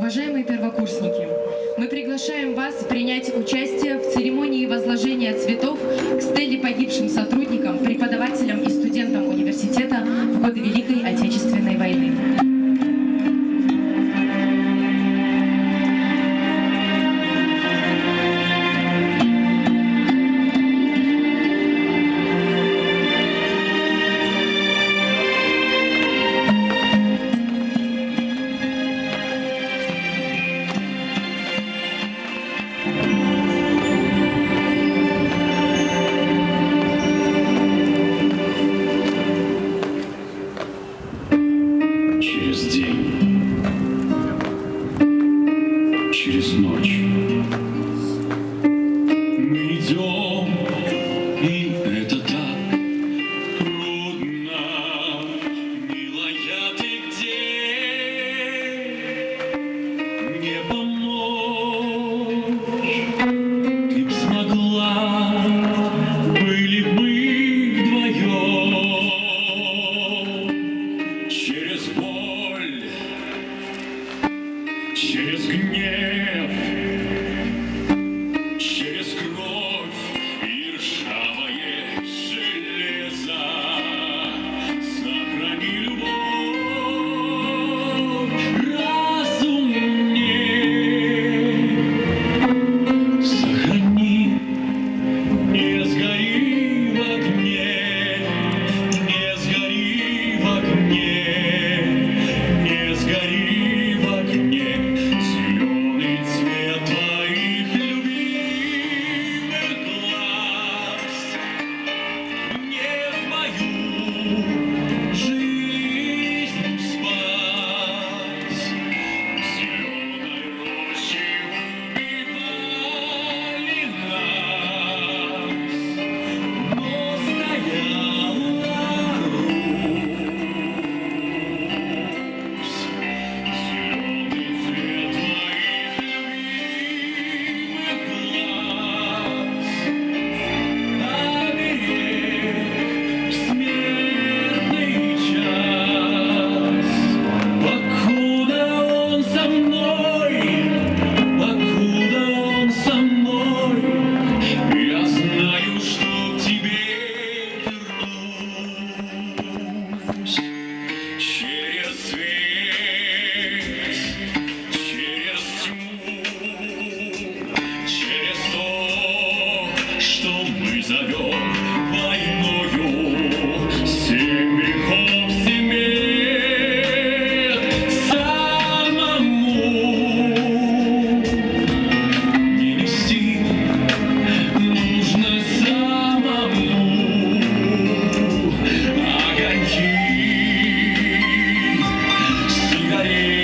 Уважаемые первокурсники, мы приглашаем вас принять участие в церемонии возложения цветов к стеле погибшим сотрудникам, преподавателям и студентам университета в годы Великой Отечественной войны. Через день, через ночь мы идем, и это так трудно. Милая, ты где? Не помочь, ты б смогла, были б мы вдвоем. Через боль, через гнев, через кровь и ржавое железо сохрани любовь, разум мне, сохрани, не сгори в огне, не сгори в огне. Не сгори в огне, зеленый цвет твоих любимых глаз. Не в мою жизнь спас. В зеленой роще убивали нас, но стояла Русь. Зеленый цвет твоих любимых глаз, оберег в смертный час. Покуда он со мной, покуда он со мной, я знаю, что к тебе вернусь. Через свет, через тьму, через то, что мы зовем войною. Семь веков земель самому не нести, нужно самому. Огоньки, сигареты,